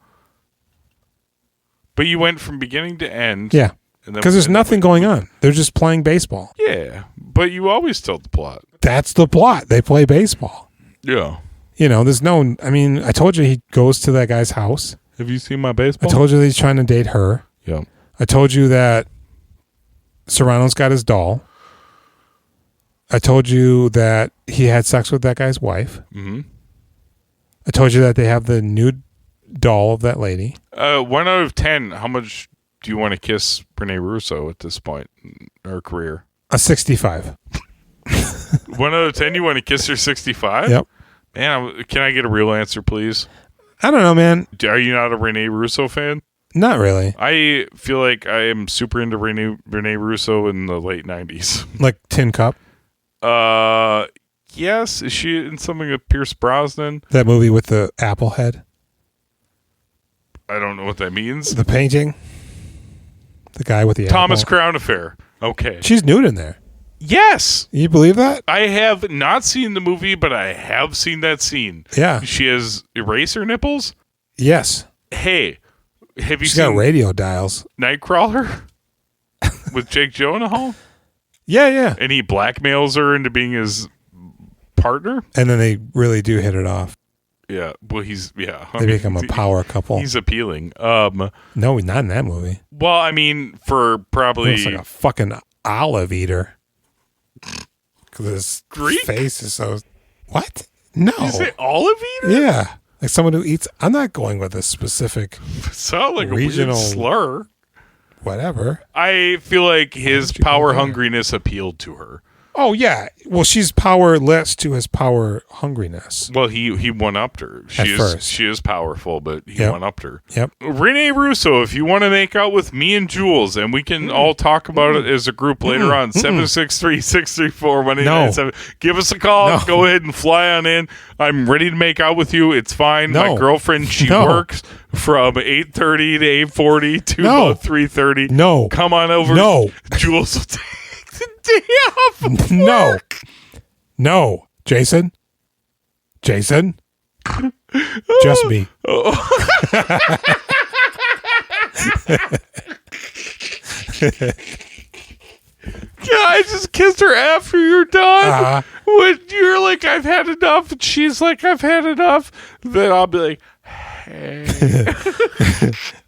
[SPEAKER 5] But you went from beginning to end.
[SPEAKER 4] Yeah. Because there's nothing going on. They're just playing baseball.
[SPEAKER 5] Yeah. But you always tell the plot.
[SPEAKER 4] That's the plot. They play baseball.
[SPEAKER 5] Yeah.
[SPEAKER 4] You know, I told you he goes to that guy's house.
[SPEAKER 5] Have you seen my baseball?
[SPEAKER 4] I told you that he's trying to date her.
[SPEAKER 5] Yeah.
[SPEAKER 4] I told you that Serrano's got his doll. I told you that he had sex with that guy's wife.
[SPEAKER 5] Mm-hmm.
[SPEAKER 4] I told you that they have the nude doll of that lady.
[SPEAKER 5] 1 out of 10, how much do you want to kiss Renee Russo at this point in her career?
[SPEAKER 4] A 65.
[SPEAKER 5] 1 out of 10, you want to kiss her 65?
[SPEAKER 4] Yep.
[SPEAKER 5] Man, can I get a real answer, please?
[SPEAKER 4] I don't know, man.
[SPEAKER 5] Are you not a Renee Russo fan?
[SPEAKER 4] Not really.
[SPEAKER 5] I feel like I am super into Renee Russo in the late 90s.
[SPEAKER 4] Like Tin Cup?
[SPEAKER 5] Yes. Is she in something with Pierce Brosnan?
[SPEAKER 4] That movie with the apple head?
[SPEAKER 5] I don't know what that means.
[SPEAKER 4] The painting? The guy with the
[SPEAKER 5] Thomas
[SPEAKER 4] apple?
[SPEAKER 5] Crown Affair. Okay.
[SPEAKER 4] She's nude in there.
[SPEAKER 5] Yes.
[SPEAKER 4] You believe that?
[SPEAKER 5] I have not seen the movie, but I have seen that scene.
[SPEAKER 4] Yeah.
[SPEAKER 5] She has eraser nipples?
[SPEAKER 4] Yes.
[SPEAKER 5] Hey, have you
[SPEAKER 4] She's
[SPEAKER 5] seen
[SPEAKER 4] got radio dials.
[SPEAKER 5] Nightcrawler with Jake Gyllenhaal?
[SPEAKER 4] Yeah.
[SPEAKER 5] And he blackmails her into being his partner?
[SPEAKER 4] And then they really do hit it off.
[SPEAKER 5] Yeah. Well,
[SPEAKER 4] They become a power couple.
[SPEAKER 5] He's appealing.
[SPEAKER 4] No, he's not in that movie.
[SPEAKER 5] Well, I mean, for probably...
[SPEAKER 4] He looks like a fucking olive eater. Because his
[SPEAKER 5] Greek?
[SPEAKER 4] face is so... What? No.
[SPEAKER 5] You say olive eater?
[SPEAKER 4] Yeah. Like someone who eats... I'm not going with a specific
[SPEAKER 5] Sound like
[SPEAKER 4] regional
[SPEAKER 5] a weird slur.
[SPEAKER 4] whatever.
[SPEAKER 5] I feel like his power hungriness appealed to her.
[SPEAKER 4] Oh, yeah. Well, she's powerless to his power hungriness.
[SPEAKER 5] Well, he one-upped her. She is powerful, but he one-upped her.
[SPEAKER 4] Yep.
[SPEAKER 5] Rene Russo, if you want to make out with me and Jules, and we can all talk about it as a group later on, 763-634-1897. Give us a call.
[SPEAKER 4] No.
[SPEAKER 5] Go ahead and fly on in. I'm ready to make out with you. It's fine.
[SPEAKER 4] No.
[SPEAKER 5] My girlfriend, she works from 8:30 to 8:40 to about 3:30.
[SPEAKER 4] No.
[SPEAKER 5] Come on over.
[SPEAKER 4] No.
[SPEAKER 5] Jules will take the day off of work.
[SPEAKER 4] No. Jason? Just me.
[SPEAKER 5] Yeah, I just kissed her after you're done. When you're like, I've had enough, and she's like, I've had enough, then I'll be like, hey.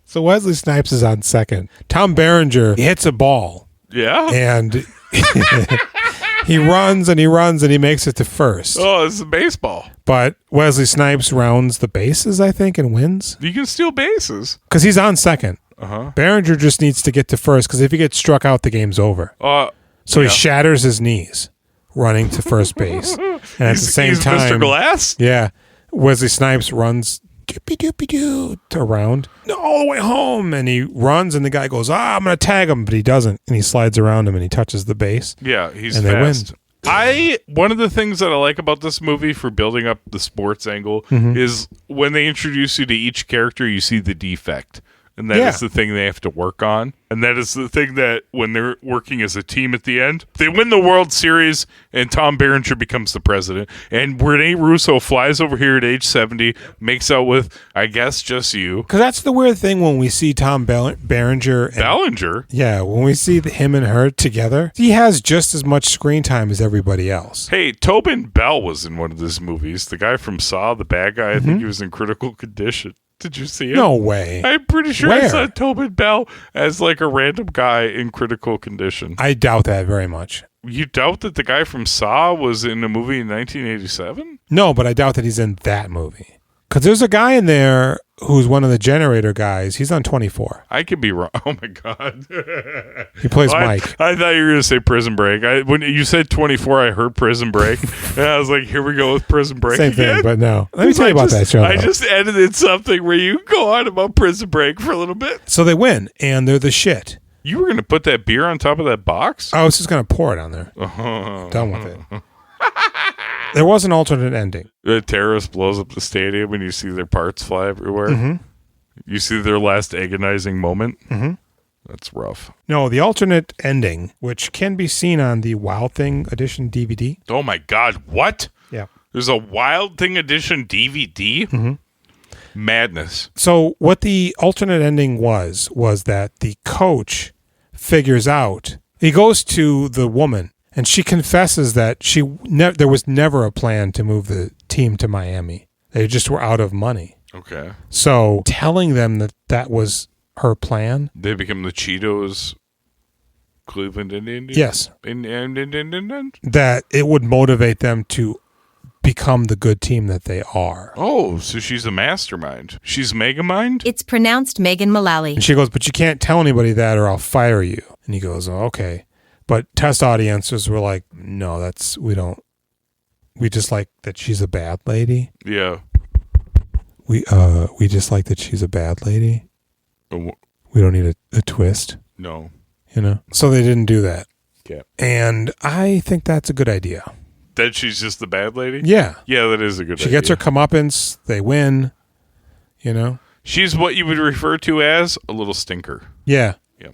[SPEAKER 4] So Wesley Snipes is on second. Tom Berenger hits a ball.
[SPEAKER 5] Yeah.
[SPEAKER 4] And he runs and he runs and he makes it to first.
[SPEAKER 5] Oh, it's a baseball.
[SPEAKER 4] But Wesley Snipes rounds the bases, I think, and wins.
[SPEAKER 5] You can steal bases.
[SPEAKER 4] Because he's on second.
[SPEAKER 5] Uh-huh.
[SPEAKER 4] Berenger just needs to get to first, because if he gets struck out, the game's over. So he shatters his knees running to first base. And at the same time,
[SPEAKER 5] Mr. Glass?
[SPEAKER 4] Yeah. Wesley Snipes runs around all the way home, and he runs, and the guy goes, I'm going to tag him, but he doesn't, and he slides around him, and he touches the base.
[SPEAKER 5] Yeah, he's
[SPEAKER 4] and
[SPEAKER 5] fast.
[SPEAKER 4] They win.
[SPEAKER 5] One of the things that I like about this movie for building up the sports angle is when they introduce you to each character, you see the defect. And that is the thing they have to work on. And that is the thing that when they're working as a team at the end, they win the World Series and Tom Berenger becomes the president. And Rene Russo flies over here at age 70, makes out with, I guess, just you.
[SPEAKER 4] Because that's the weird thing when we see Tom Berenger.
[SPEAKER 5] Ballinger?
[SPEAKER 4] Yeah, when we see him and her together, he has just as much screen time as everybody else.
[SPEAKER 5] Hey, Tobin Bell was in one of these movies. The guy from Saw, the bad guy, I think he was in critical condition. Did you see it?
[SPEAKER 4] No way.
[SPEAKER 5] I'm pretty sure
[SPEAKER 4] Where?
[SPEAKER 5] I saw Tobin Bell as like a random guy in critical condition.
[SPEAKER 4] I doubt that very much.
[SPEAKER 5] You doubt that the guy from Saw was in a movie in 1987?
[SPEAKER 4] No, but I doubt that he's in that movie. Because there's a guy in there who's one of the generator guys. He's on 24.
[SPEAKER 5] I could be wrong. Oh, my God.
[SPEAKER 4] He plays Mike.
[SPEAKER 5] I thought you were going to say Prison Break. When you said 24, I heard Prison Break. And I was like, here we go with Prison Break
[SPEAKER 4] Same
[SPEAKER 5] again.
[SPEAKER 4] thing, but no. Let me tell you about that show.
[SPEAKER 5] I just edited something where you go on about Prison Break for a little bit.
[SPEAKER 4] So they win, and they're the shit.
[SPEAKER 5] You were going to put that beer on top of that box?
[SPEAKER 4] I was just going to pour it on there. Done with it. There was an alternate ending.
[SPEAKER 5] The terrorist blows up the stadium and you see their parts fly everywhere.
[SPEAKER 4] Mm-hmm.
[SPEAKER 5] You see their last agonizing moment.
[SPEAKER 4] Mm-hmm.
[SPEAKER 5] That's rough.
[SPEAKER 4] No, the alternate ending, which can be seen on the Wild Thing Edition DVD.
[SPEAKER 5] Oh my God, what?
[SPEAKER 4] Yeah.
[SPEAKER 5] There's a Wild Thing Edition DVD?
[SPEAKER 4] Mm-hmm.
[SPEAKER 5] Madness.
[SPEAKER 4] So what the alternate ending was that the coach figures out, he goes to the woman, and she confesses that there was never a plan to move the team to Miami. They just were out of money.
[SPEAKER 5] Okay.
[SPEAKER 4] So telling them that was her plan.
[SPEAKER 5] They become the Cheetos Cleveland Indians?
[SPEAKER 4] Yes.
[SPEAKER 5] Indians?
[SPEAKER 4] That it would motivate them to become the good team that they are.
[SPEAKER 5] Oh, so she's a mastermind. She's Megamind?
[SPEAKER 9] It's pronounced Megan Mullally.
[SPEAKER 4] And she goes, but you can't tell anybody that or I'll fire you. And he goes, oh, okay. But test audiences were like, no, we just like that she's a bad lady.
[SPEAKER 5] Yeah.
[SPEAKER 4] We just like that she's a bad lady. We don't need a twist.
[SPEAKER 5] No.
[SPEAKER 4] You know? So they didn't do that.
[SPEAKER 5] Yeah.
[SPEAKER 4] And I think that's a good idea.
[SPEAKER 5] That she's just the bad lady?
[SPEAKER 4] Yeah.
[SPEAKER 5] Yeah, that is a good idea.
[SPEAKER 4] She gets her comeuppance, they win, you know?
[SPEAKER 5] She's what you would refer to as a little stinker.
[SPEAKER 4] Yeah.
[SPEAKER 5] Yeah.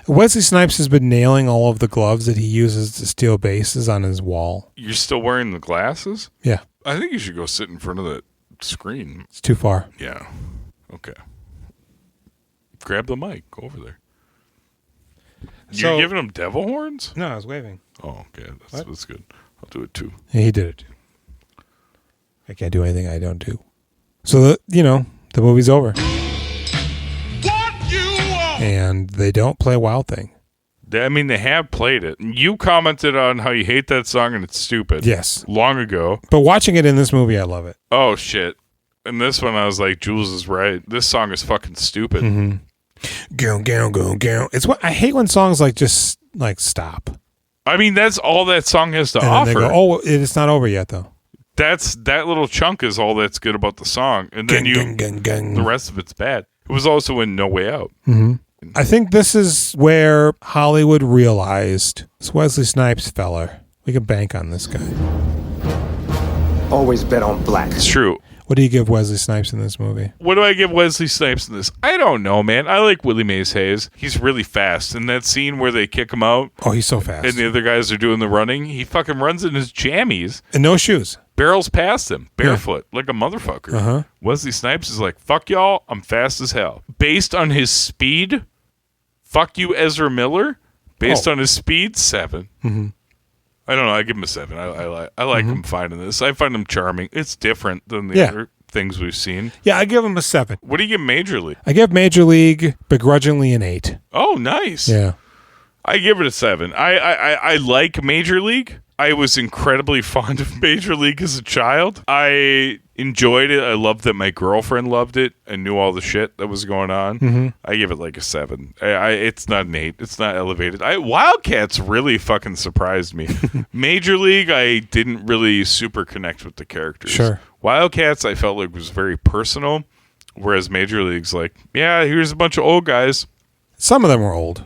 [SPEAKER 4] Wesley Snipes has been nailing all of the gloves that he uses to steal bases on his wall.
[SPEAKER 5] You're still wearing the glasses?
[SPEAKER 4] Yeah.
[SPEAKER 5] I think you should go sit in front of that screen.
[SPEAKER 4] It's too far.
[SPEAKER 5] Yeah. Okay. Grab the mic. Go over there. You're giving him devil horns?
[SPEAKER 4] No, I was waving.
[SPEAKER 5] Oh, okay. That's good. I'll do it too.
[SPEAKER 4] Yeah, he did it too. I can't do anything I don't do. So, the movie's over. And they don't play Wild Thing.
[SPEAKER 5] I mean, they have played it. You commented on how you hate that song and it's stupid.
[SPEAKER 4] Yes.
[SPEAKER 5] Long ago.
[SPEAKER 4] But watching it in this movie, I love it.
[SPEAKER 5] Oh, shit. In this one, I was like, Jules is right. This song is fucking stupid.
[SPEAKER 4] Mm-hmm. Go, go, go, go. It's what I hate when songs like just like stop.
[SPEAKER 5] I mean, that's all that song has to
[SPEAKER 4] And
[SPEAKER 5] offer.
[SPEAKER 4] then they go, oh, it's not over yet though.
[SPEAKER 5] That little chunk is all that's good about the song, and then the rest of it's bad. It was also in No Way Out.
[SPEAKER 4] Mm-hmm. I think this is where Hollywood realized this Wesley Snipes feller. We can bank on this guy.
[SPEAKER 8] Always bet on black.
[SPEAKER 5] It's true.
[SPEAKER 4] What do you give Wesley Snipes in this movie?
[SPEAKER 5] What do I give Wesley Snipes in this? I don't know, man. I like Willie Mays Hayes. He's really fast. In that scene where they kick him out.
[SPEAKER 4] Oh, he's so fast.
[SPEAKER 5] And the other guys are doing the running. He fucking runs in his jammies.
[SPEAKER 4] And no shoes.
[SPEAKER 5] Barrels past him. Barefoot. Like a motherfucker.
[SPEAKER 4] Uh-huh.
[SPEAKER 5] Wesley Snipes is like, fuck y'all. I'm fast as hell. Based on his speed, fuck you, Ezra Miller. Based on his speed, 7.
[SPEAKER 4] Mm-hmm.
[SPEAKER 5] I don't know. I give him a 7. I like him fine in this. I find him charming. It's different than the other things we've seen.
[SPEAKER 4] Yeah, I give him a 7.
[SPEAKER 5] What do you give Major League?
[SPEAKER 4] I give Major League begrudgingly an 8.
[SPEAKER 5] Oh, nice.
[SPEAKER 4] Yeah.
[SPEAKER 5] I give it a 7. I like Major League. I was incredibly fond of Major League as a child. I enjoyed it. I loved that my girlfriend loved it and knew all the shit that was going on.
[SPEAKER 4] Mm-hmm.
[SPEAKER 5] I give it like a 7. It's not an 8. It's not elevated. Wildcats really fucking surprised me. Major League, I didn't really super connect with the characters.
[SPEAKER 4] Sure.
[SPEAKER 5] Wildcats, I felt like was very personal, whereas Major League's like, yeah, here's a bunch of old guys.
[SPEAKER 4] Some of them were old.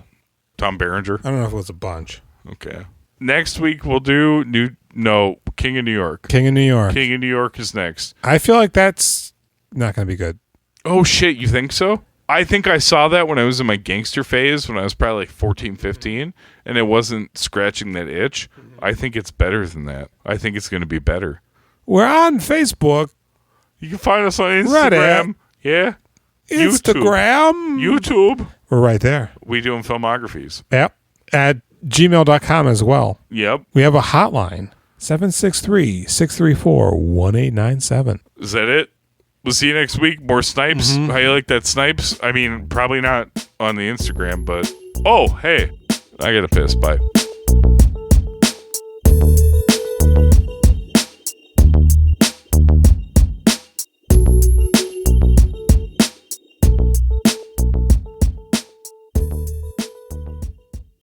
[SPEAKER 5] Tom Berenger.
[SPEAKER 4] I don't know if it was a bunch.
[SPEAKER 5] Okay. Next week we'll do King of New York.
[SPEAKER 4] King of New York.
[SPEAKER 5] King of New York is next.
[SPEAKER 4] I feel like that's not going to be good.
[SPEAKER 5] Oh, shit. You think so? I think I saw that when I was in my gangster phase, when I was probably like 14, 15, and it wasn't scratching that itch. I think it's better than that. I think it's going to be better.
[SPEAKER 4] We're on Facebook.
[SPEAKER 5] You can find us on Instagram. Yeah.
[SPEAKER 4] Instagram.
[SPEAKER 5] YouTube.
[SPEAKER 4] We're right there.
[SPEAKER 5] We doing filmographies.
[SPEAKER 4] Yep. At gmail.com as well.
[SPEAKER 5] Yep.
[SPEAKER 4] We have a hotline. 763-634-1897.
[SPEAKER 5] Is that it? We'll see you next week. More Snipes. How you like that Snipes? I mean, probably not on the Instagram, but... Oh, hey. I gotta piss. Bye.